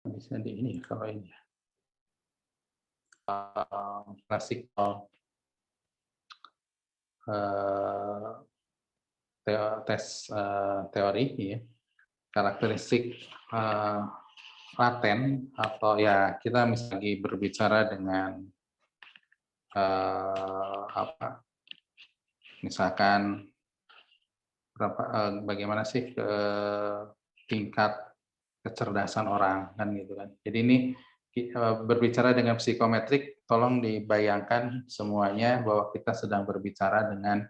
Bisa di ini ya, kalau ini klasikal tes teori ya, karakteristik laten atau ya kita misalnya berbicara dengan misalkan bagaimana sih tingkat kecerdasan orang kan gitu kan. Jadi ini berbicara dengan psikometrik, tolong dibayangkan semuanya bahwa kita sedang berbicara dengan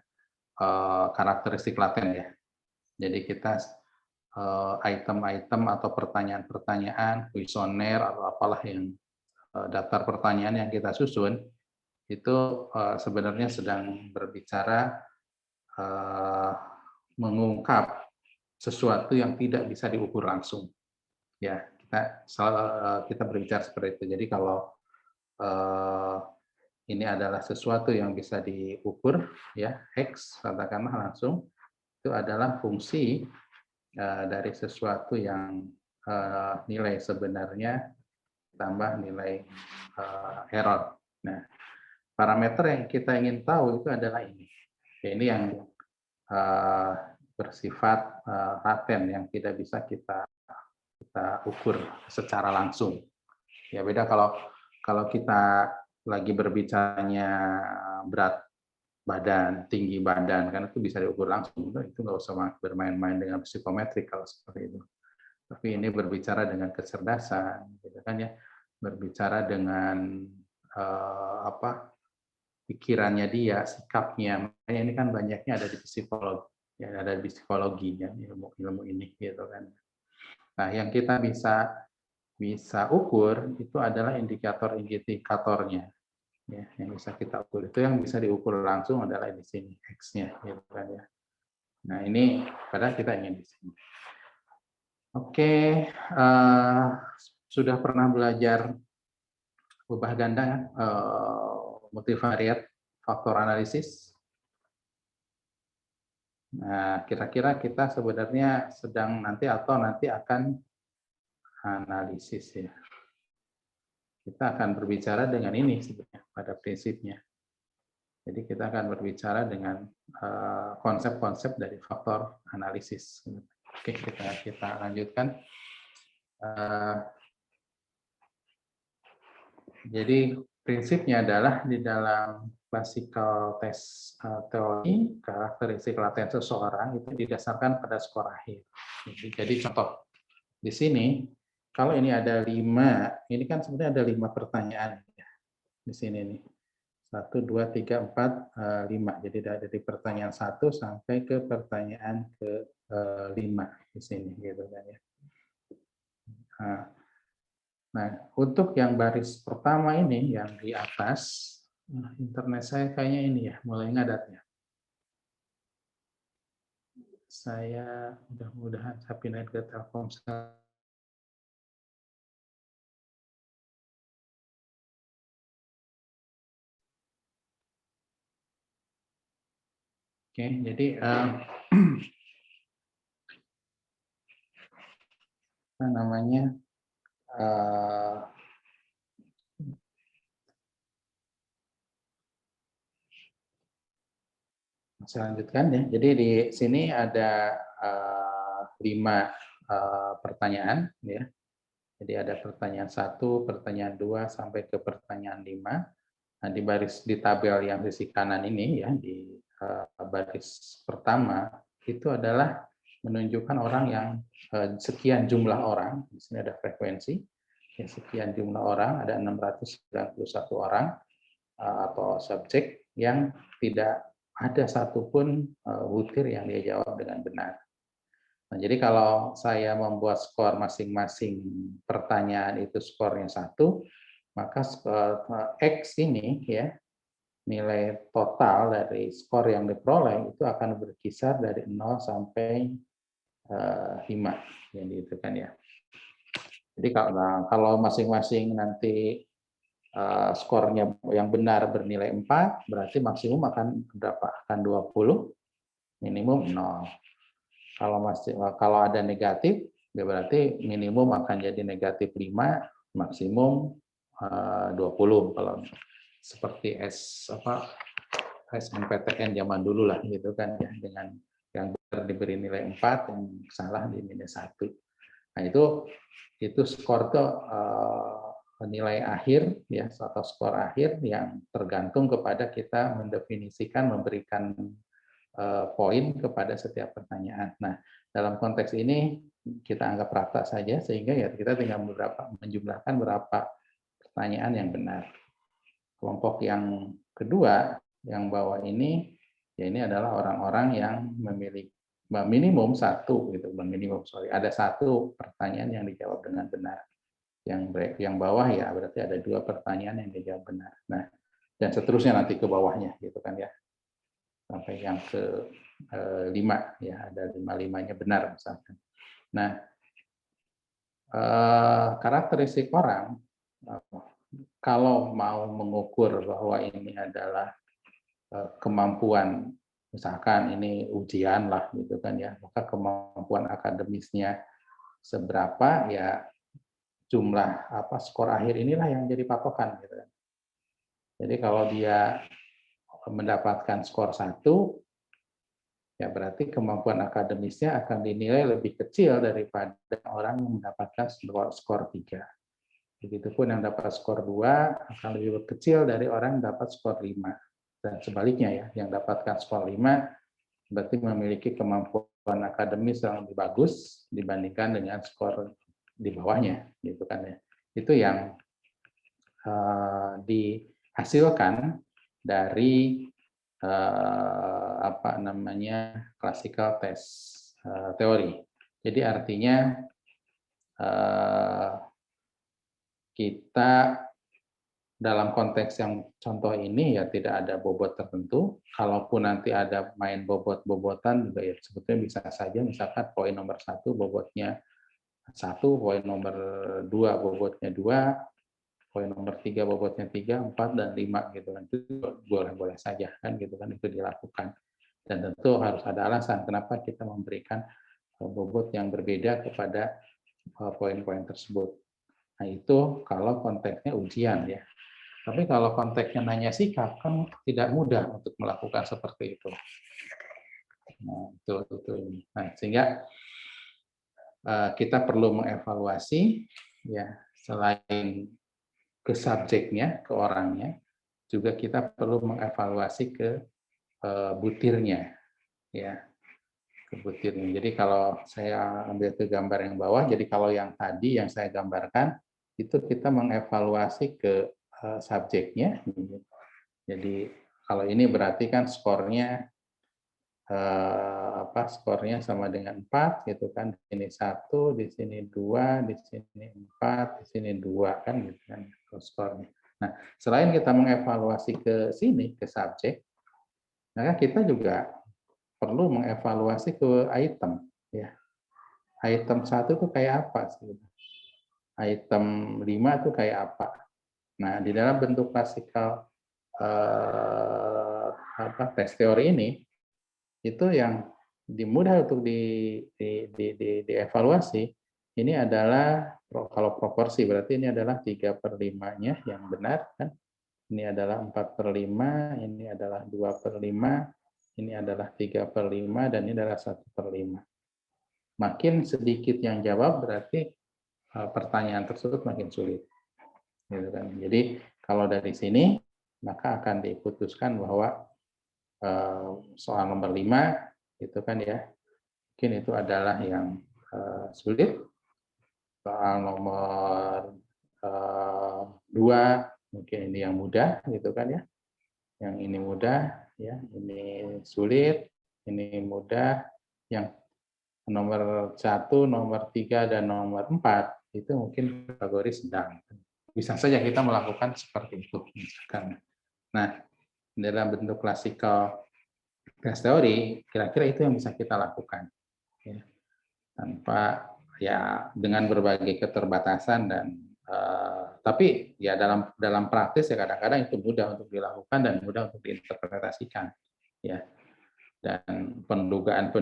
karakteristik laten ya. Jadi kita item-item atau pertanyaan-pertanyaan, kuesioner atau apalah yang daftar pertanyaan yang kita susun itu sebenarnya sedang berbicara mengungkap sesuatu yang tidak bisa diukur langsung. Ya, kita berbicara seperti itu. Jadi kalau ini adalah sesuatu yang bisa diukur, ya X katakanlah langsung, itu adalah fungsi dari sesuatu yang nilai sebenarnya tambah nilai error. Nah, parameter yang kita ingin tahu itu adalah ini. Ini yang bersifat laten yang tidak bisa kita ukur secara langsung. Ya beda kalau kita lagi berbicaranya berat badan, tinggi badan, kan itu bisa diukur langsung. Itu nggak usah bermain-main dengan psikometrik kalau seperti itu. Tapi ini berbicara dengan kecerdasan, gitu kan ya, berbicara dengan pikirannya dia, sikapnya. Makanya ini kan banyaknya ada di psikologi, ya ada di psikologinya ilmu ini, gitu kan. Nah, yang kita bisa ukur itu adalah indikator-indikatornya, ya, yang bisa kita ukur. Itu yang bisa diukur langsung adalah di sini X-nya, gitu kan ya. Nah, ini padahal kita ingin di sini. Oke, sudah pernah belajar ubah ganda ya, multivariat faktor analisis. Nah, kira-kira kita sebenarnya sedang nanti akan analisis ya. Kita akan berbicara dengan ini sebenarnya pada prinsipnya. Jadi kita akan berbicara dengan konsep-konsep dari faktor analisis. Oke, kita lanjutkan. Jadi prinsipnya adalah di dalam classical test teori, karakteristik laten seseorang itu didasarkan pada skor akhir. Jadi contoh, di sini kalau ini ada 5, ini kan sebenarnya ada 5 pertanyaan ya. Di sini nih. 1, 2, 3, 4, 5. Jadi dari pertanyaan 1 sampai ke pertanyaan ke-5 di sini gitu kan ya. Nah, untuk yang baris pertama ini yang di atas, internet saya kayaknya ini ya, mulai ngadat ya. Saya mudah-mudahan saya pindahin ke Telkomsel. Oke, jadi apa namanya? Saya lanjutkan ya. Jadi di sini ada 5 pertanyaan ya. Jadi ada pertanyaan 1, pertanyaan 2 sampai ke pertanyaan 5. Nah, di tabel yang sisi kanan ini ya, di baris pertama itu adalah menunjukkan orang yang sekian jumlah orang. Di sini ada frekuensi. Ya, sekian jumlah orang, ada 691 orang atau subjek yang tidak ada satupun butir yang dia jawab dengan benar. Nah, jadi kalau saya membuat skor masing-masing pertanyaan itu skornya 1, maka X ini ya, nilai total dari skor yang diperoleh itu akan berkisar dari 0 sampai 5 yang gitu kan ya. Jadi kalau masing-masing nanti skornya yang benar bernilai 4, berarti maksimum akan berapa? Akan 20, minimum 0. Kalau ada negatif, ya berarti minimum akan jadi negatif 5, maksimum 20 kalau seperti SNPTN zaman dulu lah gitu kan ya, dengan yang benar diberi nilai 4, yang salah di minus 1. Nah itu skor tuh nilai akhir ya, atau skor akhir yang tergantung kepada kita mendefinisikan, memberikan poin kepada setiap pertanyaan. Nah, dalam konteks ini kita anggap rata saja, sehingga ya kita tinggal menjumlahkan berapa pertanyaan yang benar. Kelompok yang kedua, yang bawah ini, ya ini adalah orang-orang yang memiliki minimum satu, gitu, ada satu pertanyaan yang dijawab dengan benar. Yang bawah ya berarti ada 2 pertanyaan yang dijawab benar. Nah, dan seterusnya nanti ke bawahnya, gitu kan ya, sampai yang ke 5 ya, ada 5-5-nya benar misalkan. Nah, karakteristik orang kalau mau mengukur bahwa ini adalah kemampuan, misalkan ini ujian lah gitu kan ya, maka kemampuan akademisnya seberapa ya, jumlah skor akhir inilah yang jadi patokan gitu kan. Jadi kalau dia mendapatkan skor 1, ya berarti kemampuan akademisnya akan dinilai lebih kecil daripada orang yang mendapatkan skor 3. Begitupun yang dapat skor 2 akan lebih kecil dari orang yang dapat skor 5. Dan sebaliknya ya, yang dapatkan skor 5 berarti memiliki kemampuan akademis yang lebih bagus dibandingkan dengan skor di bawahnya, gitu kan ya. Itu yang dihasilkan dari classical test teori. Jadi artinya kita dalam konteks yang contoh ini ya tidak ada bobot tertentu. Kalaupun nanti ada main bobot-bobotan juga ya sebetulnya bisa saja, misalkan poin nomor 1 bobotnya 1, poin nomor 2 bobotnya 2, poin nomor 3 bobotnya 3, 4, dan 5 gitu kan. Itu boleh-boleh saja kan gitu kan, itu dilakukan. Dan tentu harus ada alasan kenapa kita memberikan bobot yang berbeda kepada poin-poin tersebut. Nah, itu kalau konteksnya ujian ya. Tapi kalau konteksnya nanya sikap, kan tidak mudah untuk melakukan seperti itu. Nah, itu. Nah, sehingga kita perlu mengevaluasi ya, selain ke subjeknya, ke orangnya, juga kita perlu mengevaluasi ke butirnya ya, ke butirnya. Jadi kalau saya ambil ke gambar yang bawah, jadi kalau yang tadi yang saya gambarkan itu kita mengevaluasi ke subjeknya. Jadi kalau ini berarti kan skornya skornya sama dengan 4 gitu kan. Di sini 1, di sini 2, di sini 4, di sini 2 kan gitu kan skornya. Nah, selain kita mengevaluasi ke sini, ke subjek, maka kita juga perlu mengevaluasi ke item ya. Item 1 itu kayak apa sih? Item 5 itu kayak apa? Nah, di dalam bentuk klasikal tes teori ini, itu yang mudah untuk dievaluasi, ini adalah kalau proporsi berarti ini adalah 3/5-nya yang benar kan. Ini adalah 4/5, ini adalah 2/5, ini adalah 3/5, dan ini adalah 1/5. Makin sedikit yang jawab berarti pertanyaan tersebut makin sulit. Gitu kan. Jadi kalau dari sini maka akan diputuskan bahwa soal nomor 5 itu kan ya, mungkin itu adalah yang sulit. Soal nomor 2 mungkin ini yang mudah gitu kan ya. Yang ini mudah ya, ini sulit, ini mudah. Yang nomor 1, nomor 3, dan nomor 4 itu mungkin kategori sedang. Bisa saja kita melakukan seperti itu misalkan. Nah, dalam bentuk klasikal tes teori, kira-kira itu yang bisa kita lakukan. Ya. Tanpa ya dengan berbagai keterbatasan dan tapi ya dalam praktis ya kadang-kadang itu mudah untuk dilakukan dan mudah untuk diinterpretasikan. Ya. Dan pendugaan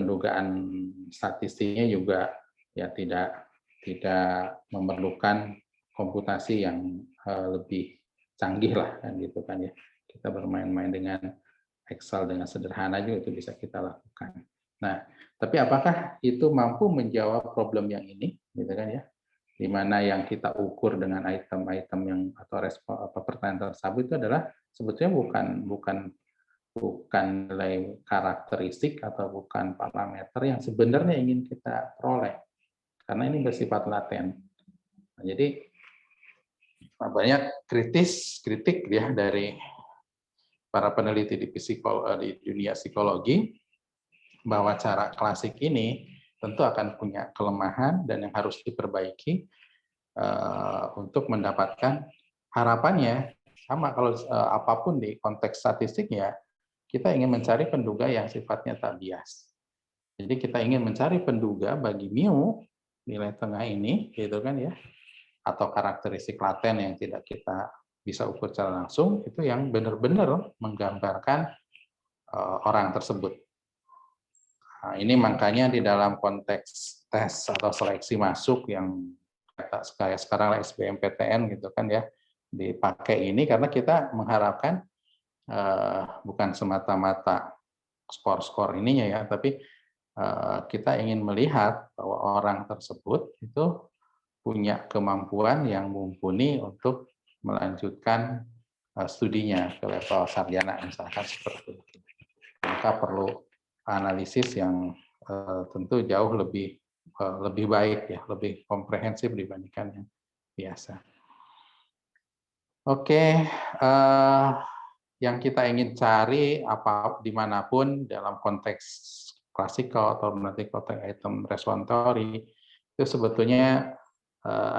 statistiknya juga ya tidak memerlukan komputasi yang lebih canggih lah kan gitu kan ya. Kita bermain-main dengan Excel dengan sederhana juga itu bisa kita lakukan. Nah, tapi apakah itu mampu menjawab problem yang ini, gitu kan ya? Di mana yang kita ukur dengan item-item yang atau respon atau pertanyaan tersebut itu adalah sebetulnya bukan nilai karakteristik atau bukan parameter yang sebenarnya ingin kita peroleh, karena ini bersifat laten. Nah, jadi banyak kritik ya dari para peneliti di dunia psikologi bahwa cara klasik ini tentu akan punya kelemahan dan yang harus diperbaiki untuk mendapatkan harapannya sama kalau apapun di konteks statistiknya kita ingin mencari penduga yang sifatnya tak bias. Jadi kita ingin mencari penduga bagi mu nilai tengah ini gitu kan ya atau karakteristik laten yang tidak kita bisa ukur secara langsung itu yang benar-benar menggambarkan orang tersebut. Nah, ini makanya di dalam konteks tes atau seleksi masuk yang kayak sekarang SBMPTN gitu kan ya dipakai ini karena kita mengharapkan bukan semata-mata skor-skor ininya ya, tapi kita ingin melihat bahwa orang tersebut itu punya kemampuan yang mumpuni untuk melanjutkan studinya ke level sarjana misalkan seperti itu. Maka perlu analisis yang tentu jauh lebih baik ya, lebih komprehensif dibandingkan yang biasa. Oke, yang kita ingin cari dimanapun dalam konteks klasikal atau nanti konteks item response theory itu sebetulnya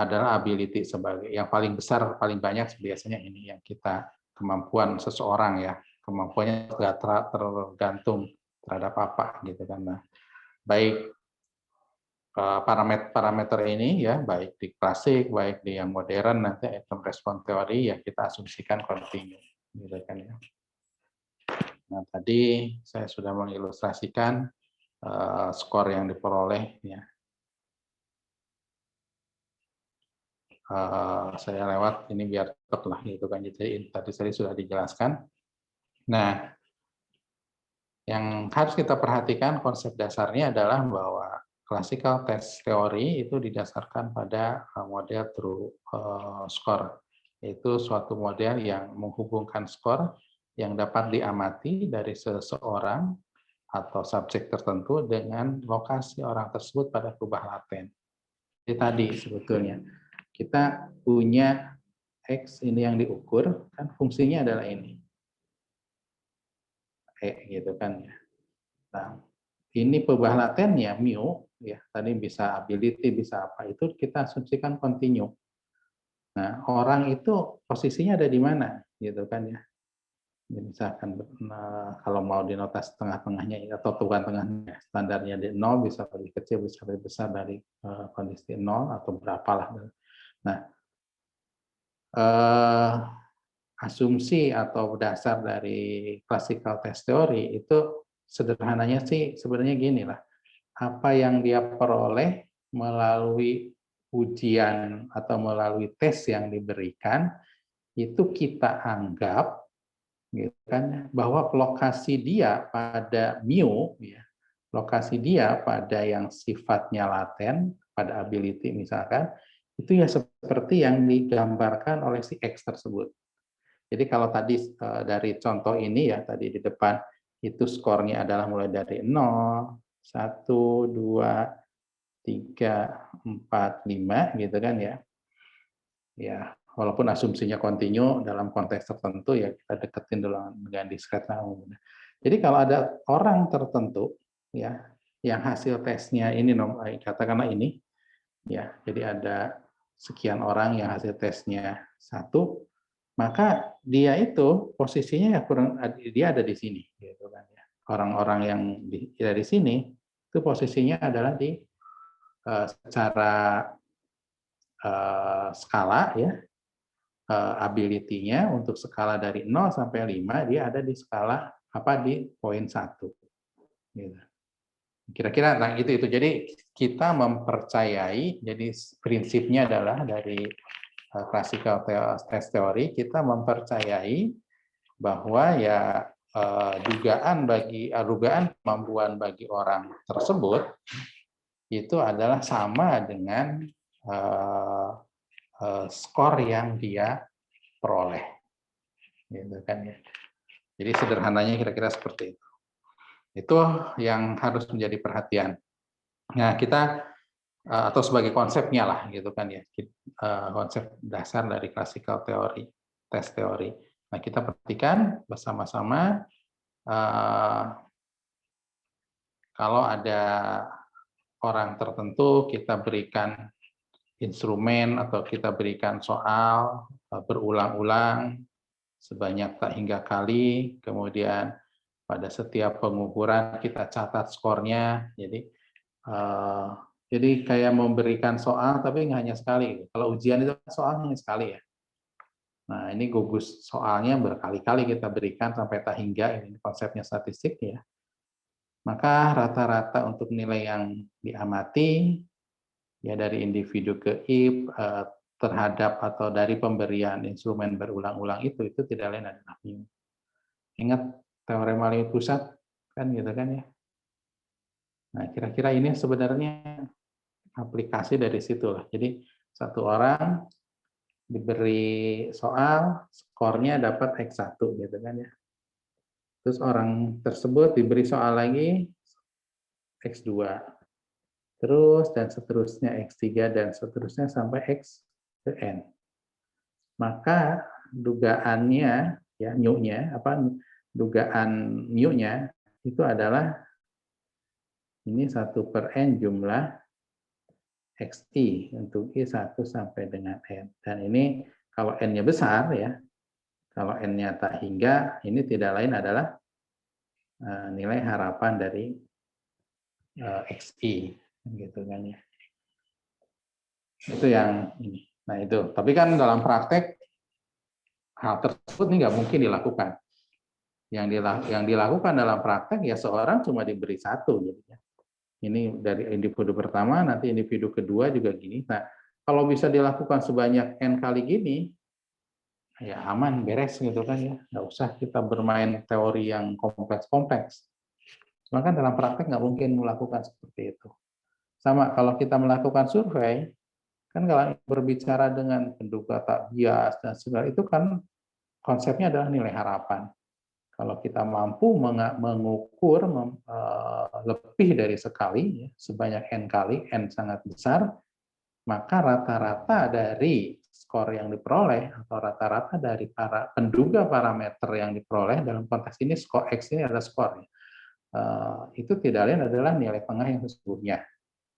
adalah ability sebagai yang paling besar, paling banyak biasanya ini yang kita kemampuan seseorang ya, kemampuannya tergantung terhadap apa gitu kan. Nah, baik parameter ini ya, baik di klasik, baik di yang modern nanti item response theory ya kita asumsikan kontinu gitu kan ya. Nah, tadi saya sudah mengilustrasikan skor yang diperoleh ya. Saya lewat ini biar tetap lah gitu kan. Jadi tadi saya sudah dijelaskan. Nah, yang harus kita perhatikan konsep dasarnya adalah bahwa classical test theory itu didasarkan pada model true score, yaitu suatu model yang menghubungkan skor yang dapat diamati dari seseorang atau subjek tertentu dengan lokasi orang tersebut pada kubah laten. Jadi tadi sebetulnya kita punya X ini yang diukur, kan fungsinya adalah ini. Gitu kan ya. Nah, ini perubahan latennya mu ya, tadi bisa ability, bisa apa, itu kita asumsikan continue. Nah, orang itu posisinya ada di mana gitu kan ya. Jadi misalkan kalau mau di notas tengah-tengahnya atau tuan tengahnya standarnya di 0 bisa lebih kecil bisa lebih besar dari kondisi 0 atau berapalah. Nah, asumsi atau dasar dari classical test theory itu sederhananya sih sebenarnya gini lah. Apa yang dia peroleh melalui ujian atau melalui tes yang diberikan itu kita anggap gitu kan bahwa lokasi dia pada mu ya, lokasi dia pada yang sifatnya laten pada ability misalkan itu ya seperti yang digambarkan oleh si X tersebut. Jadi kalau tadi dari contoh ini ya tadi di depan itu skornya adalah mulai dari 0, 1, 2, 3, 4, 5 gitu kan ya. Ya, walaupun asumsinya kontinu dalam konteks tertentu ya kita deketin dengan diskret. Jadi kalau ada orang tertentu ya yang hasil tesnya ini katakanlah ini ya. Jadi ada sekian orang yang hasil tesnya 1, maka dia itu posisinya ya dia ada di sini gitu kan ya. Orang-orang yang ada di sini itu posisinya adalah di secara skala ya ability-nya untuk skala dari 0 sampai 5 dia ada di skala apa di poin 1 gitu. Kira-kira nah itu. Jadi kita mempercayai, jadi prinsipnya adalah dari classical test theory, kita mempercayai bahwa ya dugaan kemampuan bagi orang tersebut itu adalah sama dengan skor yang dia peroleh, gitu kan ya. Jadi sederhananya kira-kira seperti itu. Itu yang harus menjadi perhatian. Nah, kita atau sebagai konsepnya lah, gitu kan ya, konsep dasar dari classical theory, test theory. Nah, kita perhatikan bersama-sama kalau ada orang tertentu kita berikan instrumen atau kita berikan soal berulang-ulang sebanyak tak hingga kali, kemudian pada setiap pengukuran kita catat skornya. Jadi kayak memberikan soal tapi nggak hanya sekali. Kalau ujian itu soalnya sekali ya. Nah, ini gugus soalnya berkali-kali kita berikan sampai tak hingga, ini konsepnya statistik ya. Maka rata-rata untuk nilai yang diamati ya dari individu ke IP terhadap atau dari pemberian instrumen berulang-ulang itu tidak lain adalah mu. Ingat teorema limit pusat kan gitu kan ya. Nah, kira-kira ini sebenarnya aplikasi dari situ lah. Jadi satu orang diberi soal, skornya dapat X1 gitu kan ya. Terus orang tersebut diberi soal lagi X2. Terus dan seterusnya X3 dan seterusnya sampai X ke N. Maka dugaannya ya mu-nya dugaan mu-nya itu adalah ini 1/n jumlah xi untuk i1 sampai dengan n. Dan ini kalau n-nya besar ya, kalau n-nya tak hingga, ini tidak lain adalah nilai harapan dari xi, gitu kan ya. Itu yang ini. Nah itu. Tapi kan dalam praktek hal tersebut ini nggak mungkin dilakukan. Yang dilakukan dalam praktek ya seorang cuma diberi satu jadinya. Ini dari individu pertama, nanti individu kedua juga gini. Nah, kalau bisa dilakukan sebanyak n kali gini, ya aman, beres gitu kan ya. Nggak usah kita bermain teori yang kompleks-kompleks. Cuma kan dalam praktek nggak mungkin melakukan seperti itu. Sama kalau kita melakukan survei, kan kalau berbicara dengan penduga tak bias dan segala itu kan konsepnya adalah nilai harapan. Kalau kita mampu mengukur lebih dari sekali, sebanyak n kali, n sangat besar, maka rata-rata dari skor yang diperoleh atau rata-rata dari para penduga parameter yang diperoleh dalam konteks ini skor X ini adalah skor. Itu tidak lain adalah nilai tengah yang sesungguhnya.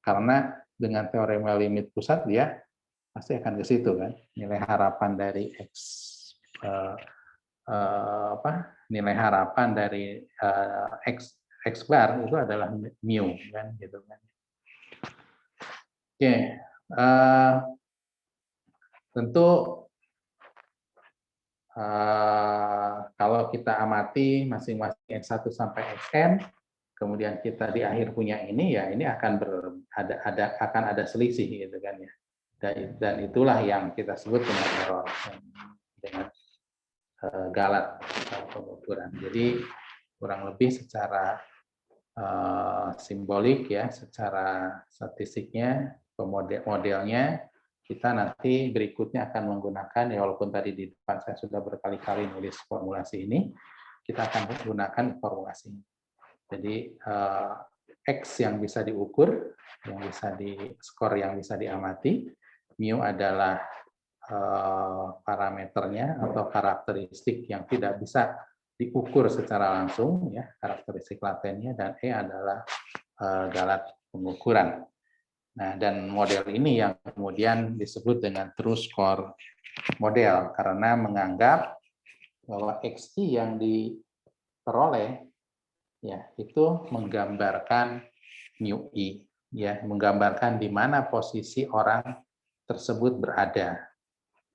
Karena dengan teorema limit pusat dia pasti akan ke situ kan, nilai harapan dari X nilai harapan dari X bar itu adalah mu kan gitu kan. Oke, tentu kalau kita amati masing-masing X1 sampai Xn, kemudian kita di akhir punya ini ya ini akan akan ada selisih gitu kan ya. Dan itulah yang kita sebut dengan error, dengan galat pengukuran. Jadi kurang lebih secara simbolik ya, secara statistiknya, modelnya kita nanti berikutnya akan menggunakan ya walaupun tadi di depan saya sudah berkali-kali nulis formulasi ini, kita akan menggunakan formulasi ini. Jadi X yang bisa diukur, yang bisa skor yang bisa diamati, mu adalah parameternya atau karakteristik yang tidak bisa diukur secara langsung ya, karakteristik latennya, dan E adalah galat pengukuran. Nah, dan model ini yang kemudian disebut dengan true score model karena menganggap bahwa XI yang diperoleh ya itu menggambarkan mu I ya, menggambarkan di mana posisi orang tersebut berada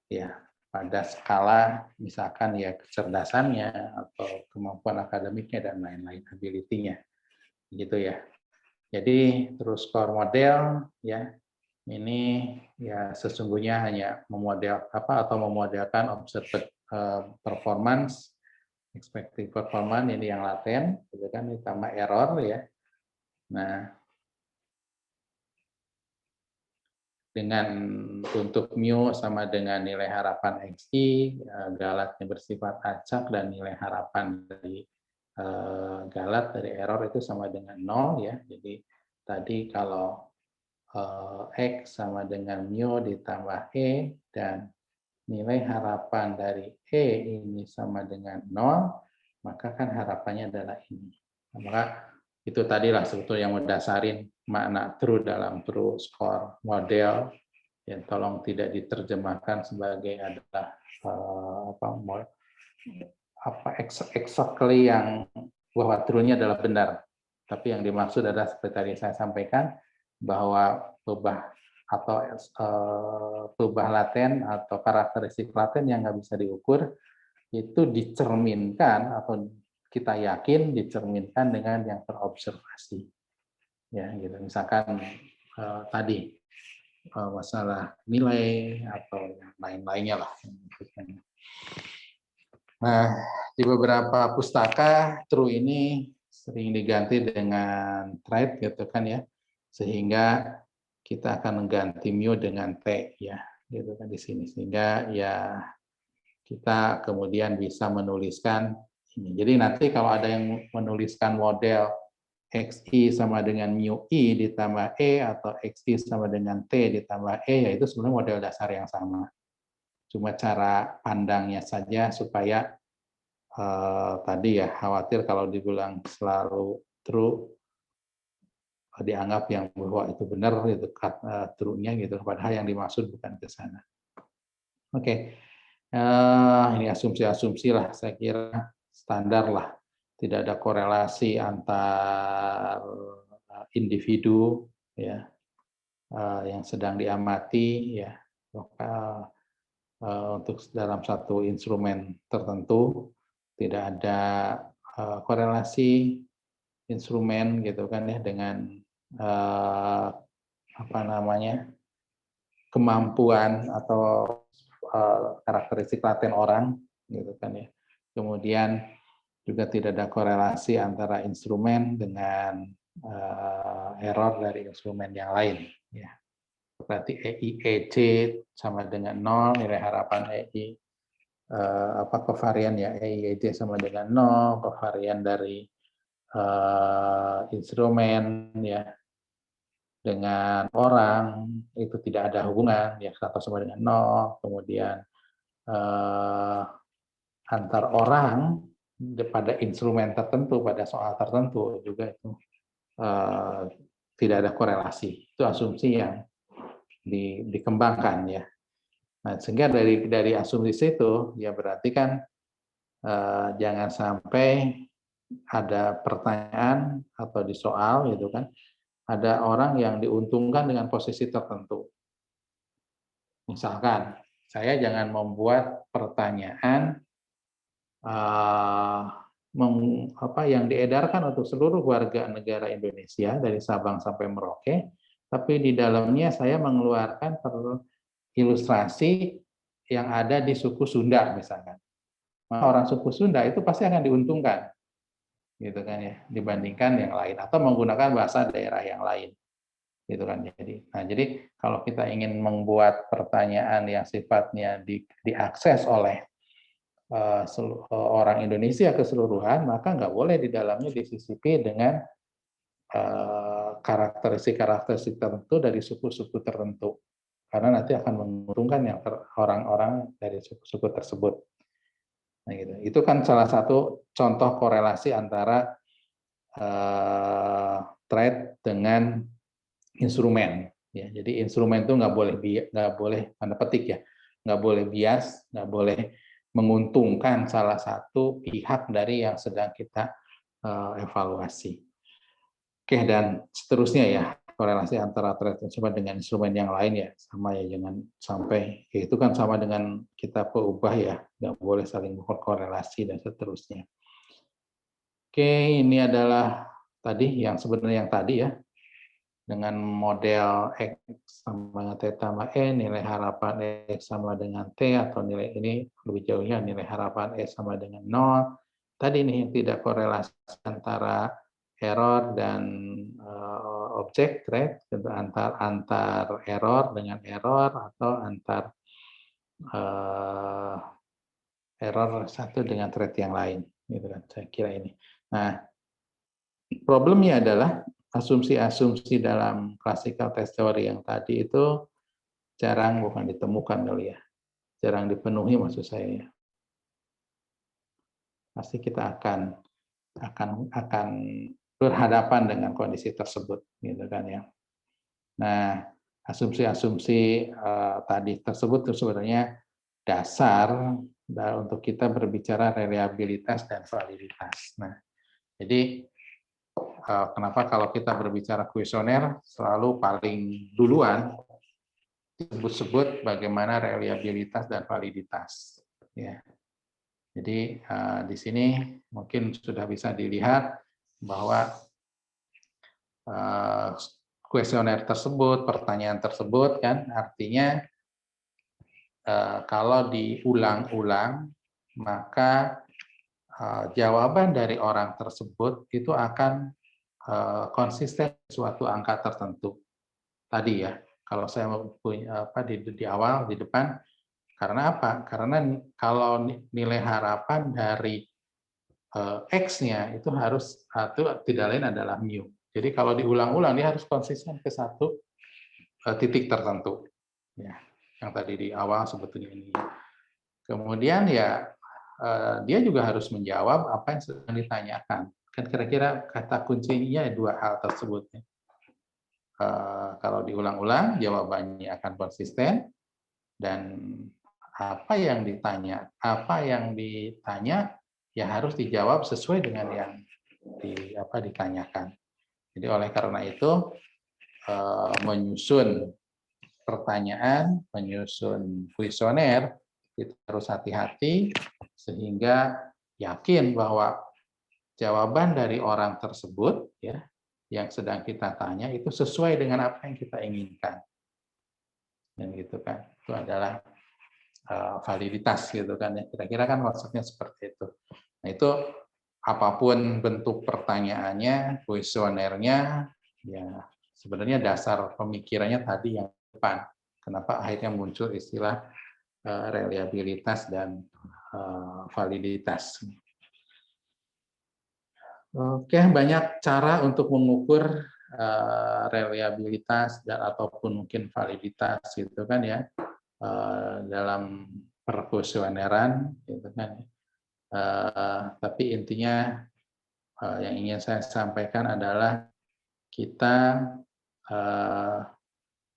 ya pada skala misalkan ya kecerdasannya atau kemampuan akademiknya dan lain-lain, ability-nya gitu ya. Jadi terus core model ya, ini ya sesungguhnya hanya memodel apa atau memodelkan observed performance, expected performance ini yang laten, gitu kan, ditambah error ya. Nah, dengan untuk mu sama dengan nilai harapan XI, galatnya bersifat acak dan nilai harapan dari galat dari error itu sama dengan 0 ya. Jadi tadi kalau X sama dengan mu ditambah E dan nilai harapan dari E ini sama dengan 0, maka kan harapannya adalah ini. Maka itu tadilah sebetulnya yang mendasarin makna true dalam true score model, yang tolong tidak diterjemahkan sebagai adalah exactly yang bahwa true-nya adalah benar. Tapi yang dimaksud adalah seperti tadi saya sampaikan bahwa perubahan laten atau karakteristik laten yang nggak bisa diukur itu dicerminkan atau kita yakin dicerminkan dengan yang terobservasi. Ya, gitu. Misalkan tadi masalah nilai atau yang lain-lainnya lah. Nah, di beberapa pustaka true ini sering diganti dengan tried gitu kan ya, sehingga kita akan mengganti mu dengan t ya, gitu kan di sini, sehingga ya kita kemudian bisa menuliskan ini. Jadi nanti kalau ada yang menuliskan model XI sama dengan mu I ditambah E atau XI sama dengan T ditambah E, ya itu sebenarnya model dasar yang sama. Cuma cara pandangnya saja supaya tadi ya khawatir kalau dibilang selalu true dianggap yang bahwa itu benar itu true-nya gitu, padahal yang dimaksud bukan ke sana. Oke. Ini asumsi-asumsi lah, saya kira standar lah. Tidak ada korelasi antar individu ya yang sedang diamati ya untuk dalam satu instrumen tertentu tidak ada korelasi instrumen gitu kan ya dengan apa namanya kemampuan atau karakteristik laten orang gitu kan ya. Kemudian juga tidak ada korelasi antara instrumen dengan error dari instrumen yang lain ya. Berarti EI EC sama dengan 0, nilai harapan EI kovarian ya EI EC sama dengan 0, kovarian dari instrumen ya dengan orang itu tidak ada hubungan ya atau sama dengan 0, kemudian antar orang pada instrumen tertentu pada soal tertentu juga itu tidak ada korelasi. Itu asumsi yang dikembangkan ya. Nah, sehingga dari asumsi itu ya berarti kan jangan sampai ada pertanyaan atau di soal gitu kan ada orang yang diuntungkan dengan posisi tertentu. Misalkan saya jangan membuat pertanyaan yang diedarkan untuk seluruh warga negara Indonesia dari Sabang sampai Merauke, tapi di dalamnya saya mengeluarkan ilustrasi yang ada di suku Sunda misalkan. Maka orang suku Sunda itu pasti akan diuntungkan, gitu kan ya, dibandingkan yang lain atau menggunakan bahasa daerah yang lain, gitu kan. Jadi kalau kita ingin membuat pertanyaan yang sifatnya diakses oleh orang Indonesia keseluruhan, maka nggak boleh di dalamnya disisipi dengan karakteristik-karakteristik tertentu dari suku-suku tertentu, karena nanti akan menguntungkan yang orang-orang dari suku-suku tersebut. Nah, gitu. Itu kan salah satu contoh korelasi antara trade dengan instrumen. Ya, jadi instrumen itu nggak boleh tanda petik ya, nggak boleh bias, nggak boleh menguntungkan salah satu pihak dari yang sedang kita evaluasi. Oke, dan seterusnya ya, korelasi antara trade instrumen dengan instrumen yang lain ya, sama ya, jangan sampai, ya itu kan sama dengan kita peubah ya, nggak boleh saling berkorelasi dan seterusnya. Oke, ini adalah tadi yang sebenarnya yang tadi ya, dengan model X sama dengan T tambah E, nilai harapan X sama dengan T, atau nilai ini lebih jauhnya nilai harapan E sama dengan 0. Tadi nih yang tidak korelasi antara error dan objek rate, antar error dengan error, atau antar error satu dengan thread yang lain, gitu kan, saya kira ini. Nah, problemnya adalah asumsi-asumsi dalam classical test theory yang tadi itu bukan ditemukan kali ya, jarang dipenuhi maksud saya. Pasti kita akan berhadapan dengan kondisi tersebut, gitu kan ya. Nah, asumsi-asumsi tadi tersebut itu sebenarnya dasar untuk kita berbicara reliabilitas dan validitas. Nah, jadi kenapa kalau kita berbicara kuesioner selalu paling duluan disebut-sebut bagaimana reliabilitas dan validitas. Ya. Jadi di sini mungkin sudah bisa dilihat bahwa kuesioner tersebut, pertanyaan tersebut kan artinya kalau diulang-ulang maka jawaban dari orang tersebut itu akan konsisten suatu angka tertentu. Tadi ya, kalau saya punya di awal di depan, karena apa? Karena kalau nilai harapan dari X-nya itu tidak lain adalah mu. Jadi kalau diulang-ulang dia harus konsisten ke satu titik tertentu. Ya, yang tadi di awal sebetulnya ini. Kemudian ya dia juga harus menjawab apa yang sedang ditanyakan. Kan kira-kira kata kuncinya dua hal tersebut. Kalau diulang-ulang jawabannya akan konsisten, dan apa yang ditanya ya harus dijawab sesuai dengan yang ditanyakan. Jadi oleh karena itu menyusun pertanyaan, menyusun kuesioner kita harus hati-hati sehingga yakin bahwa jawaban dari orang tersebut ya yang sedang kita tanya itu sesuai dengan apa yang kita inginkan. Dan gitu kan. Itu adalah validitas gitu kan ya. Kira-kira kan konsepnya seperti itu. Nah, itu apapun bentuk pertanyaannya, kuesionernya, ya sebenarnya dasar pemikirannya tadi yang depan. Kenapa akhirnya muncul istilah reliabilitas dan validitas. Oke, banyak cara untuk mengukur reliabilitas dan ataupun mungkin validitas gitu kan ya dalam perkuesioneran gitu kan. Tapi intinya yang ingin saya sampaikan adalah kita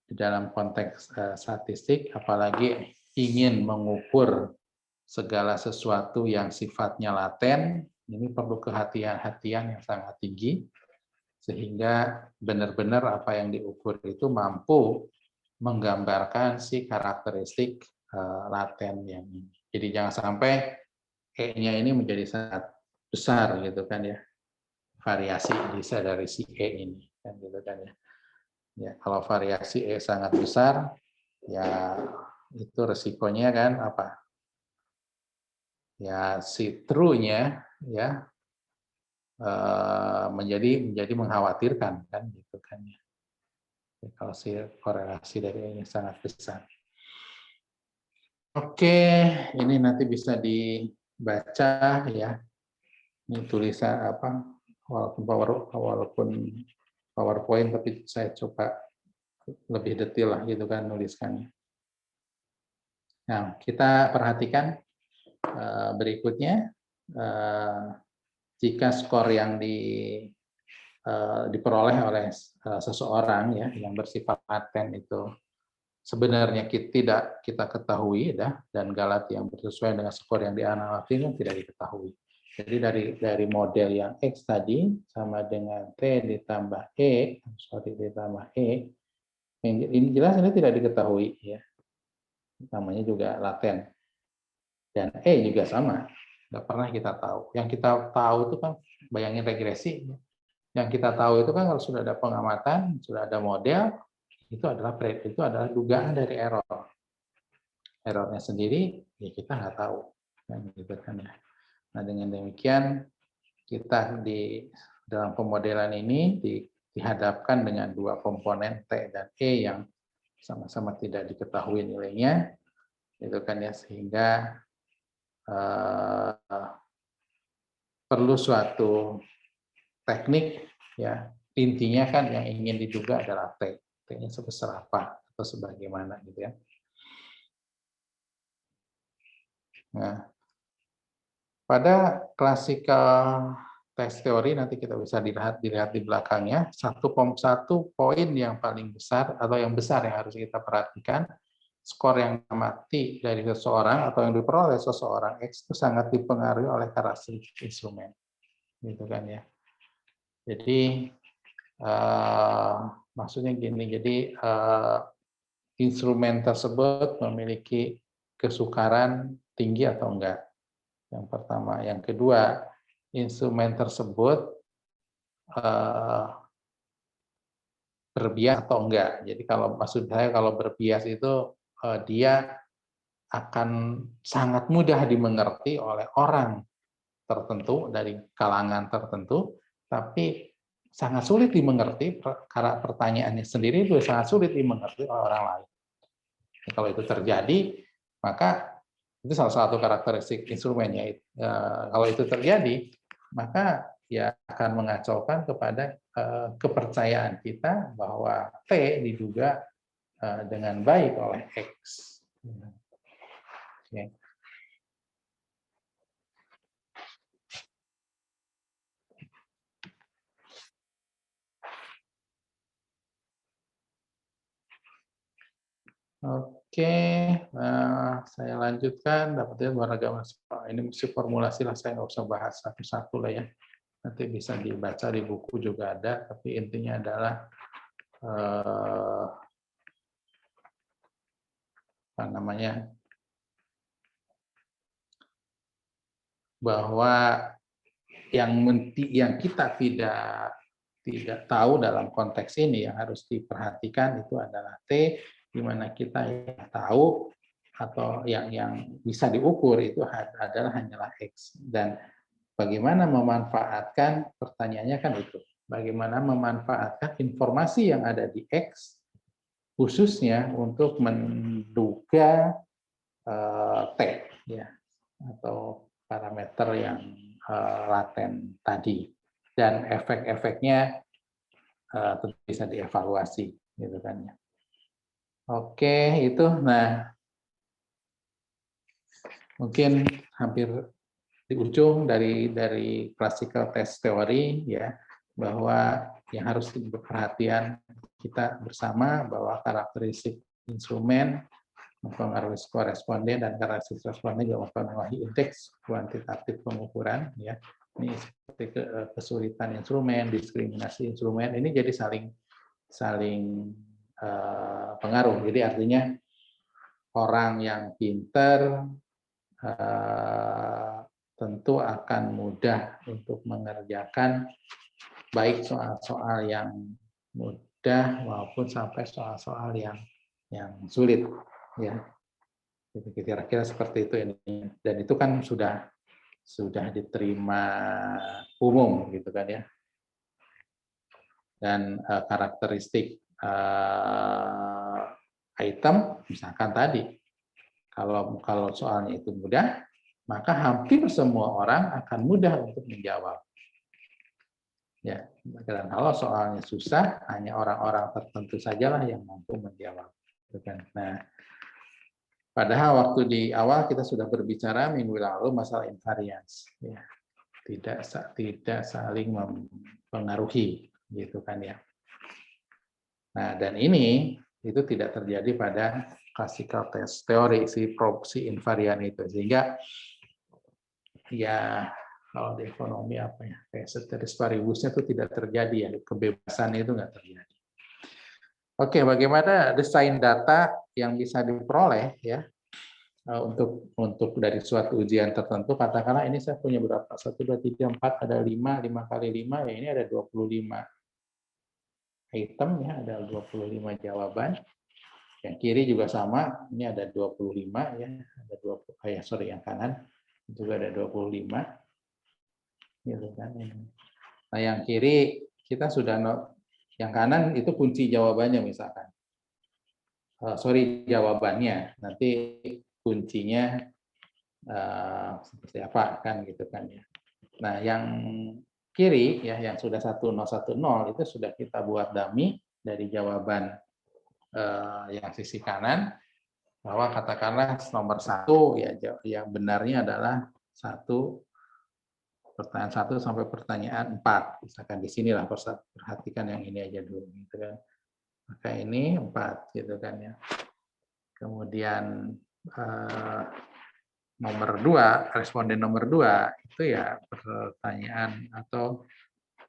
di dalam konteks statistik apalagi ingin mengukur segala sesuatu yang sifatnya laten, ini perlu kehati-hatian yang sangat tinggi, sehingga benar-benar apa yang diukur itu mampu menggambarkan si karakteristik laten yang ini. Jadi jangan sampai E-nya ini menjadi sangat besar gitu kan ya, variasi bisa dari si E ini kan gitu kan ya. Ya kalau variasi E sangat besar, ya itu resikonya kan apa? Ya si true-nya ya menjadi mengkhawatirkan kan gitu kan ya. Kalau si korelasi dari ini sangat besar. Oke, ini nanti bisa dibaca ya. Ini tulisan apa? Walaupun PowerPoint, tapi saya coba lebih detail lah gitu kan nuliskannya. Nah, kita perhatikan berikutnya. Jika skor yang diperoleh oleh seseorang ya yang bersifat laten itu sebenarnya tidak kita ketahui dan galat yang bersesuaian dengan skor yang dianalisa tidak diketahui. Jadi dari model yang X tadi sama dengan T ditambah ditambah E, ini jelas ini tidak diketahui ya, namanya juga laten. Dan E juga sama, nggak pernah kita tahu. Yang kita tahu itu kan bayangin regresi, Yang kita tahu itu kan kalau sudah ada pengamatan, sudah ada model, itu adalah dugaan dari error. Errornya sendiri ya kita nggak tahu, kan gitu kan ya. Nah dengan demikian kita di dalam pemodelan ini dihadapkan dengan dua komponen T dan E yang sama-sama tidak diketahui nilainya, itu kan ya, sehingga perlu suatu teknik ya. Intinya kan yang ingin diduga adalah T. T-nya sebesar apa atau sebagaimana gitu ya. Nah, pada classical test teori nanti kita bisa dilihat di belakangnya, satu poin yang paling besar atau yang besar yang harus kita perhatikan, skor yang amati dari seseorang atau yang diperoleh seseorang X itu sangat dipengaruhi oleh karakteristik instrumen, gitu kan ya. Jadi maksudnya gini, jadi instrumen tersebut memiliki kesukaran tinggi atau enggak. Yang pertama, yang kedua, instrumen tersebut berbias atau enggak. Jadi kalau maksud saya kalau berbias itu dia akan sangat mudah dimengerti oleh orang tertentu dari kalangan tertentu, tapi sangat sulit dimengerti karena pertanyaannya sendiri itu sangat sulit dimengerti oleh orang lain. Kalau itu terjadi, maka itu salah satu karakteristik instrumennya. Kalau itu terjadi, maka ya akan mengacaukan kepada kepercayaan kita bahwa T diduga dengan baik oleh X. Okay. Oke, saya lanjutkan. Dapatnya beragam ini mesti formulasi lah, saya nggak usah bahas satu-satu lah ya. Nanti bisa dibaca di buku juga ada, tapi intinya adalah apa namanya, bahwa yang kita tidak tahu dalam konteks ini yang harus diperhatikan itu adalah T, di mana kita yang tahu atau yang bisa diukur itu adalah hanyalah X. Dan bagaimana memanfaatkan, pertanyaannya kan itu, bagaimana memanfaatkan informasi yang ada di X khususnya untuk menduga T ya, atau parameter yang laten tadi, dan efek-efeknya tentu bisa dievaluasi gitu kan ya. Oke, itu nah mungkin hampir di ujung dari classical test teori ya, bahwa yang harus diperhatikan kita bersama bahwa karakteristik instrumen mempengaruhi skor responden dan karakteristik responden juga mempengaruhi indeks kuantitatif pengukuran ya. Ini seperti kesulitan instrumen, diskriminasi instrumen, ini jadi saling pengaruh. Jadi artinya orang yang pinter tentu akan mudah untuk mengerjakan baik soal-soal yang mudah maupun sampai soal-soal yang sulit ya. Kira-kira seperti itu ini, dan itu kan sudah diterima umum gitu kan ya. Dan karakteristik item misalkan tadi, kalau soalnya itu mudah, maka hampir semua orang akan mudah untuk menjawab. Ya, dan kalau soalnya susah, hanya orang-orang tertentu sajalah yang mampu menjawab. Nah, padahal waktu di awal kita sudah berbicara minggu lalu masalah invariance, ya, tidak saling mempengaruhi, gitu kan ya. Nah, dan ini itu tidak terjadi pada classical test teori si proxy invarian itu, sehingga ya kalau di ekonomi apa ya, kayak ceteris paribusnya itu tidak terjadi ya, kebebasan itu nggak terjadi. Oke, bagaimana desain data yang bisa diperoleh ya untuk dari suatu ujian tertentu, katakanlah ini saya punya berapa? 1, 2, 3, 4, ada 5 kali 5, ya ini ada 25 item, ya ada 25 jawaban. Yang kiri juga sama, ini ada 25, ya ada 20, sorry, yang kanan juga ada 25, gitu kan. Nah yang kiri kita sudah, yang kanan itu kunci jawabannya misalkan. Sorry, jawabannya, nanti kuncinya seperti apa kan, gitu kan ya. Nah yang kiri ya, yang sudah 1010 itu sudah kita buat dummy dari jawaban yang sisi kanan, bahwa katakanlah nomor 1 ya, yang benarnya adalah 1, pertanyaan 1 sampai pertanyaan 4, misalkan di sinilah, perhatikan yang ini aja dulu, gitu kan. Maka ini 4, gitu kan ya. Kemudian nomor 2, responden nomor 2 itu ya pertanyaan atau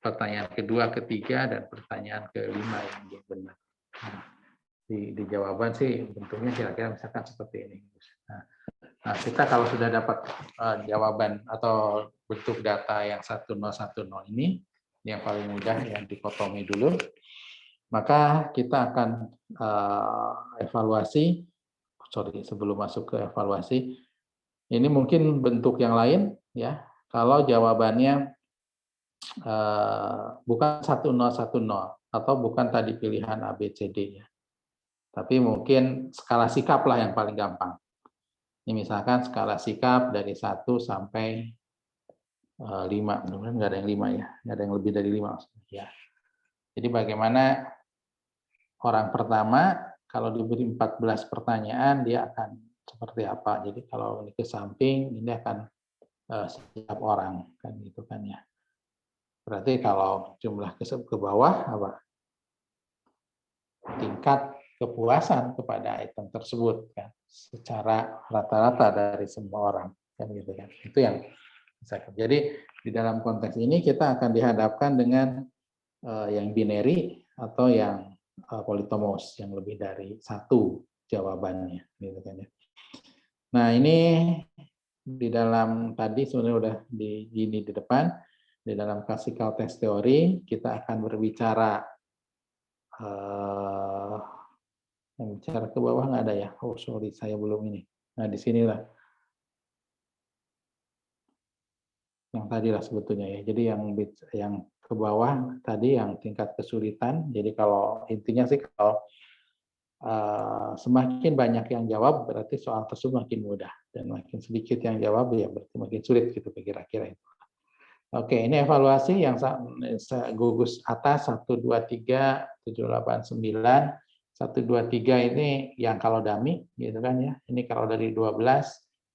pertanyaan kedua, ketiga, dan pertanyaan kelima yang dia benar. Nah, di jawaban sih bentuknya kira-kira misalkan seperti ini. Nah, kita kalau sudah dapat jawaban atau bentuk data yang 1010 ini, yang paling mudah yang dikotomi dulu, maka kita akan evaluasi. Sorry, sebelum masuk ke evaluasi, ini mungkin bentuk yang lain ya. Kalau jawabannya bukan 1010 atau bukan tadi pilihan A, B, C, D ya. Tapi mungkin skala sikap lah yang paling gampang. Ini misalkan skala sikap dari 1 sampai 5. Mudah-mudahan nggak ada yang 5 ya. Nggak ada yang lebih dari 5 ya. Jadi bagaimana orang pertama kalau diberi 14 pertanyaan dia akan seperti apa. Jadi kalau ini ke samping ini akan setiap orang kan, gitu kan ya. Berarti kalau jumlah ke bawah apa? Tingkat kepuasan kepada item tersebut kan, secara rata-rata dari semua orang kan, gitu kan. Itu yang bisa. Jadi di dalam konteks ini kita akan dihadapkan dengan yang binary atau yang polytomos, yang lebih dari 1 jawabannya, gitu kan ya. Nah, ini di dalam tadi sebenarnya udah di depan, di dalam classical test theory kita akan berbicara yang bicara ke bawah nggak ada ya? Oh sorry, saya belum ini. Nah di sinilah yang tadi lah sebetulnya ya. Jadi yang ke bawah tadi yang tingkat kesulitan. Jadi kalau intinya sih kalau semakin banyak yang jawab berarti soal tersebut makin mudah, dan makin sedikit yang jawab ya berarti makin sulit, gitu kira-kira itu. Oke, ini evaluasi yang gugus atas 1, 2, 3, 7, 8, 9. 1, 2, 3 ini yang kalau dummy, gitu kan ya. Ini kalau dari 12,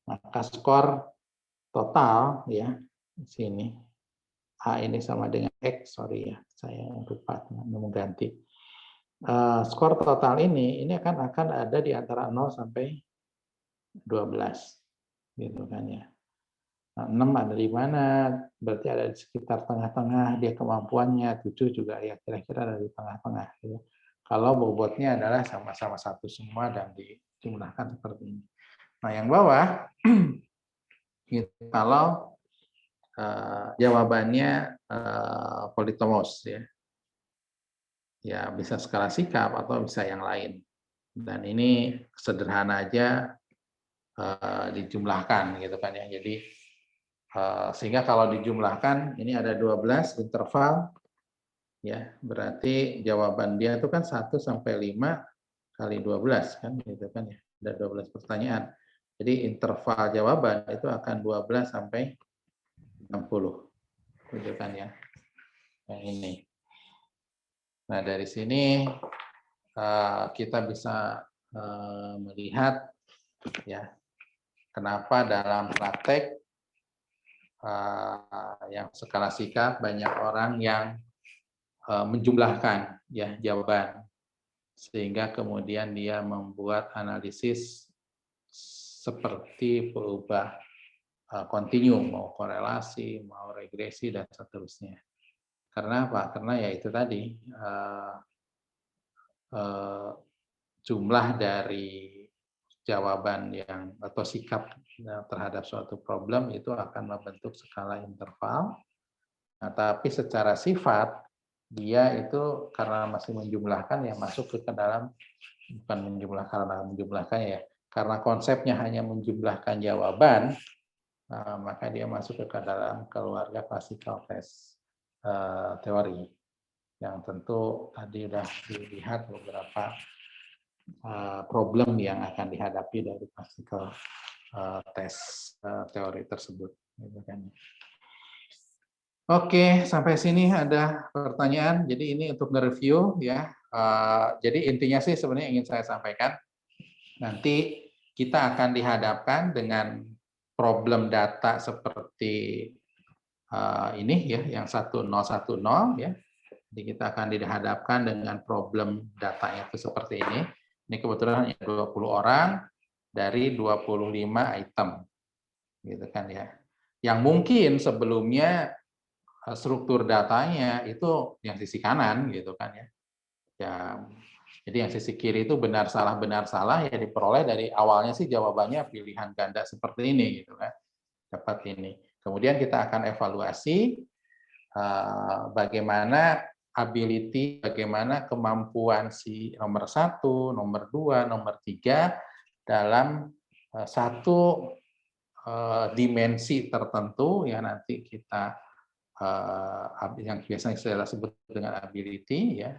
maka skor total ya di sini. A ini sama dengan X, sorry ya, saya lupa mau ganti. Skor total ini akan ada di antara 0 sampai 12, gitu kan ya. Nah, 6 ada di mana? Berarti ada di sekitar tengah-tengah dia kemampuannya. 7 juga ya kira-kira ada di tengah-tengah. Gitu. Kalau bobotnya adalah sama-sama 1 semua dan dijumlahkan seperti ini. Nah yang bawah, gitu, kalau jawabannya polytomos ya. Ya bisa skala sikap atau bisa yang lain. Dan ini sederhana aja dijumlahkan, gitu kan ya. Jadi sehingga kalau dijumlahkan ini ada 12 interval ya, berarti jawaban dia itu kan 1 sampai 5 kali 12 kan, gitu kan ya. Ada 12 pertanyaan. Jadi interval jawaban itu akan 12 sampai 60. Gitu kan ya. Yang ini. Nah, dari sini kita bisa melihat ya kenapa dalam praktek yang skala sikap banyak orang yang menjumlahkan ya jawaban, sehingga kemudian dia membuat analisis seperti berubah kontinum, mau korelasi, mau regresi dan seterusnya. Karena apa? Karena ya itu tadi jumlah dari jawaban yang atau sikap terhadap suatu problem itu akan membentuk skala interval. Nah, tapi secara sifat dia itu karena masih menjumlahkan ya masuk ke dalam, bukan menjumlahkan ya, karena konsepnya hanya menjumlahkan jawaban, maka dia masuk ke dalam keluarga classical test teori yang tentu tadi sudah dilihat beberapa problem yang akan dihadapi dari classical test teori tersebut. Oke, sampai sini ada pertanyaan. Jadi ini untuk nge-review ya. Jadi intinya sih sebenarnya ingin saya sampaikan. Nanti kita akan dihadapkan dengan problem data seperti ini ya, yang 1010 ya. Jadi kita akan dihadapkan dengan problem datanya itu seperti ini. Ini kebetulan hanya 20 orang dari 25 item. Gitu kan ya. Yang mungkin sebelumnya struktur datanya itu yang sisi kanan gitu kan ya. Jadi yang sisi kiri itu benar salah ya diperoleh dari awalnya sih jawabannya pilihan ganda seperti ini gitu kan. Dapat ini. Kemudian kita akan evaluasi bagaimana ability, bagaimana kemampuan si nomor 1, nomor 2, nomor 3 dalam satu dimensi tertentu ya nanti kita yang biasanya saya sebut dengan ability ya.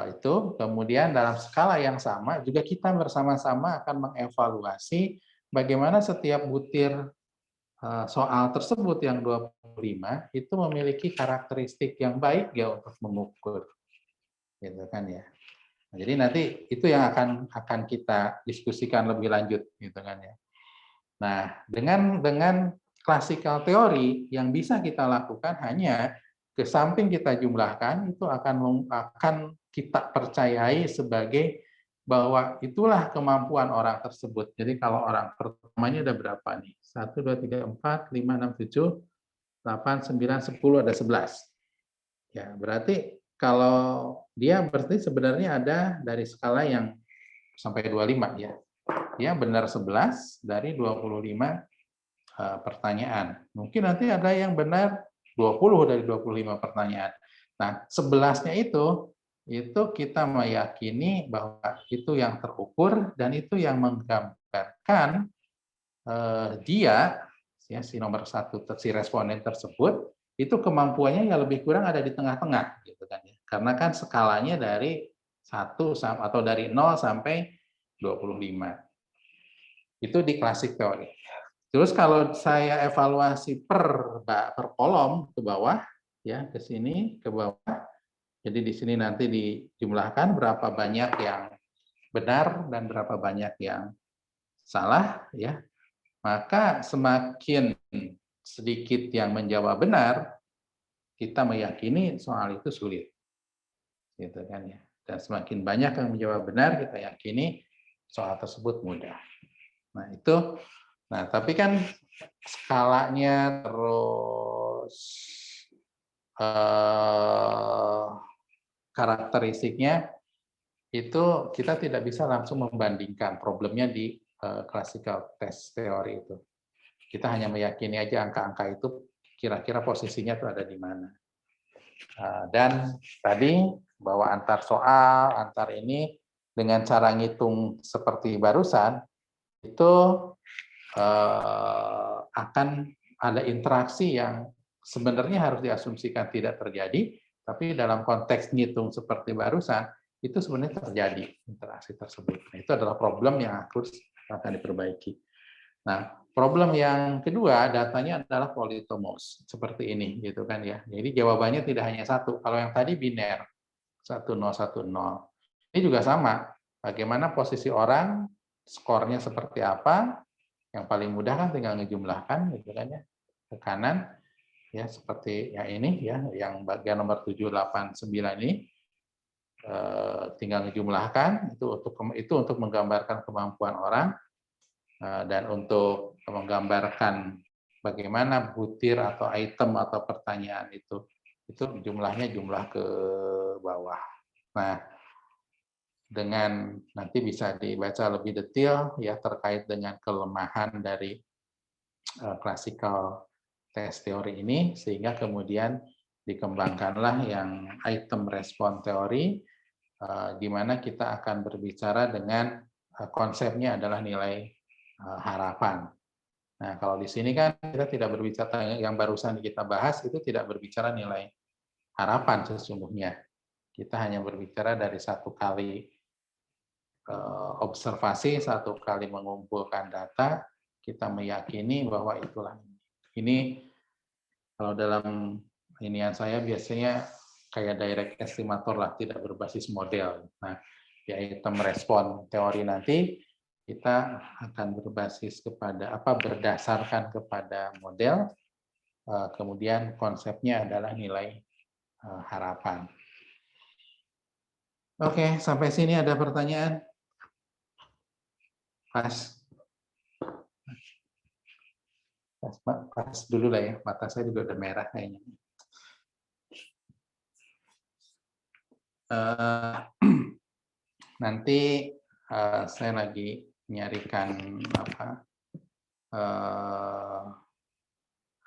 Itu kemudian dalam skala yang sama juga kita bersama-sama akan mengevaluasi bagaimana setiap butir soal tersebut yang 25 itu memiliki karakteristik yang baik ya untuk mengukur, gitu kan ya. Nah, jadi nanti itu yang akan kita diskusikan lebih lanjut, gitu kan ya. Nah, dengan classical teori yang bisa kita lakukan hanya ke samping kita jumlahkan itu akan kita percayai sebagai bahwa itulah kemampuan orang tersebut. Jadi kalau orang pertamanya ada berapa nih? 1, 2, 3, 4, 5, 6, 7, 8, 9, 10, ada 11. Ya, berarti kalau dia berarti sebenarnya ada dari skala yang sampai 25 ya. Dia benar 11 dari 25 pertanyaan. Mungkin nanti ada yang benar 20 dari 25 pertanyaan. Nah, 11-nya itu kita meyakini bahwa itu yang terukur dan itu yang menggambarkan dia ya si nomor 1 si responden tersebut itu kemampuannya ya lebih kurang ada di tengah-tengah gitu kan ya. Karena kan skalanya dari 1 atau dari 0 sampai 25. Itu di classic teori. Terus kalau saya evaluasi per kolom ke bawah, ya ke sini ke bawah. Jadi di sini nanti dijumlahkan berapa banyak yang benar dan berapa banyak yang salah, ya. Maka semakin sedikit yang menjawab benar, kita meyakini soal itu sulit, gitu kan ya. Dan semakin banyak yang menjawab benar, kita yakini soal tersebut mudah. Nah itu. Nah, tapi kan skalanya terus karakteristiknya itu kita tidak bisa langsung membandingkan problemnya di classical test teori itu. Kita hanya meyakini aja angka-angka itu kira-kira posisinya itu ada di mana. Dan tadi bahwa antar soal, antar ini dengan cara ngitung seperti barusan itu akan ada interaksi yang sebenarnya harus diasumsikan tidak terjadi, tapi dalam konteks ngitung seperti barusan, itu sebenarnya terjadi interaksi tersebut. Nah, itu adalah problem yang harus akan diperbaiki. Nah, problem yang kedua, datanya adalah polytomos, seperti ini, gitu kan ya. Jadi jawabannya tidak hanya satu. Kalau yang tadi biner, 1010. Ini juga sama. Bagaimana posisi orang, skornya seperti apa, yang paling mudah kan tinggal ngejumlahkan gitu kan ya ke kanan ya seperti yang ini ya yang bagian nomor 7 8 9 ini tinggal ngejumlahkan itu untuk menggambarkan kemampuan orang dan untuk menggambarkan bagaimana butir atau item atau pertanyaan itu jumlahnya jumlah ke bawah. Nah, dengan nanti bisa dibaca lebih detail ya terkait dengan kelemahan dari classical test teori ini, sehingga kemudian dikembangkanlah yang item respon teori, di mana kita akan berbicara dengan konsepnya adalah nilai harapan. Nah, kalau di sini kan kita tidak berbicara, yang barusan kita bahas itu tidak berbicara nilai harapan sesungguhnya. Kita hanya berbicara dari satu kali observasi, satu kali mengumpulkan data, kita meyakini bahwa itulah ini. Kalau dalam inian saya biasanya kayak direct estimator lah, tidak berbasis model. Nah, di item respon teori nanti kita akan berbasis kepada berdasarkan kepada model, kemudian konsepnya adalah nilai harapan. Oke, sampai sini ada pertanyaan? Pas dulu lah ya, mata saya juga udah merah kayaknya. Nanti saya lagi nyarikan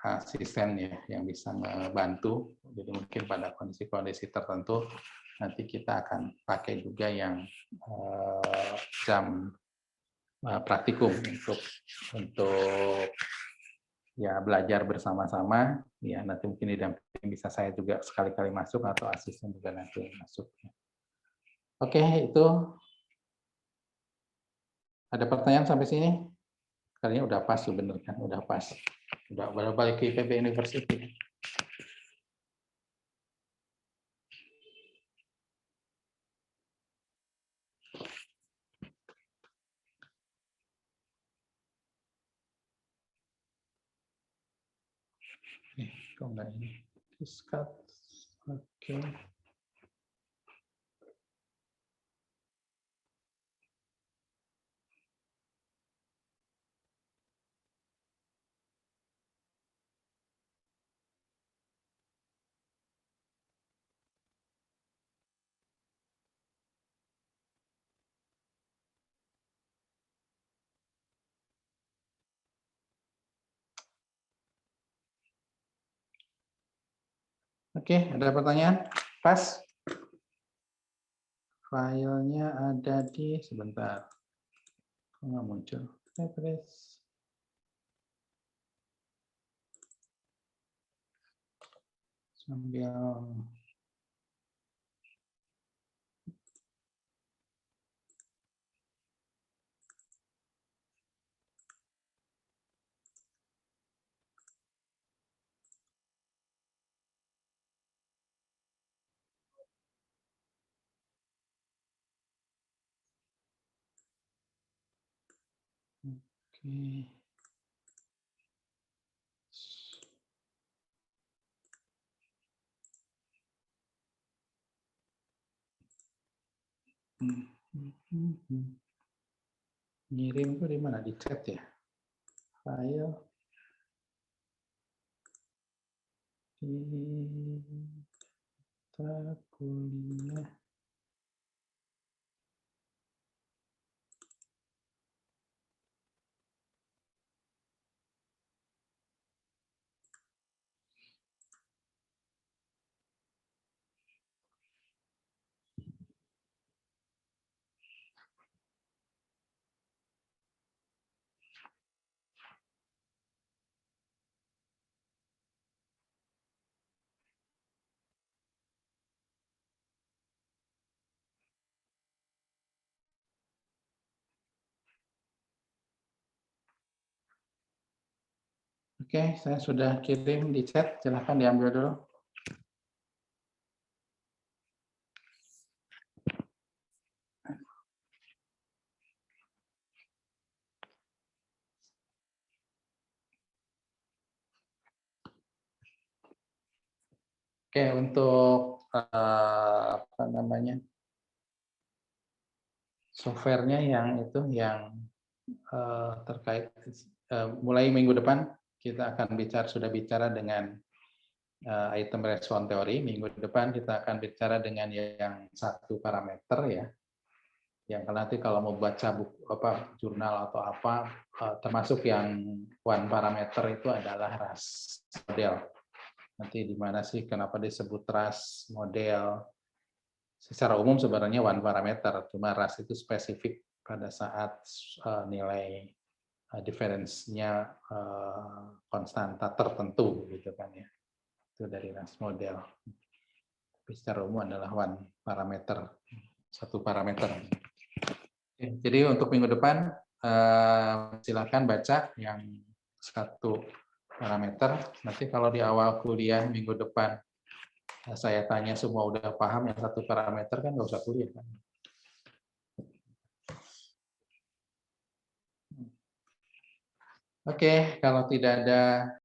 asisten ya yang bisa membantu. Jadi mungkin pada kondisi-kondisi tertentu nanti kita akan pakai juga yang jam praktikum untuk ya belajar bersama-sama. Ya nanti mungkin didampingi, bisa saya juga sekali-kali masuk atau asisten juga nanti masuk. Oke, itu ada pertanyaan sampai sini? Kalian udah pas sebenarnya, udah pas. Udah balik ke IPB University. Kok enggak ini? Discard. Oke. Oke, ada pertanyaan? Pas. Filenya ada di sebentar. Kok nggak muncul? Refresh. Sambil oke. Ngirim tuh di mana? Di chat ya? File kita kuliah. Oke, saya sudah kirim di chat. Silahkan diambil dulu. Oke, untuk apa namanya, softwarenya yang terkait mulai minggu depan kita akan sudah bicara dengan item respon teori. Minggu depan kita akan bicara dengan yang satu parameter ya. Yang nanti kalau mau baca buku jurnal atau apa, termasuk yang one parameter itu adalah RAS model. Nanti di mana sih kenapa disebut RAS model? Secara umum sebenarnya one parameter, cuma RAS itu spesifik pada saat nilai difference-nya konstanta tertentu gitu kan ya. Itu dari RAS model. Tapi secara umum adalah one parameter, satu parameter. Jadi untuk minggu depan silakan baca yang satu parameter. Nanti kalau di awal kuliah minggu depan saya tanya semua udah paham yang satu parameter kan nggak usah kuliah kan. Oke, kalau tidak ada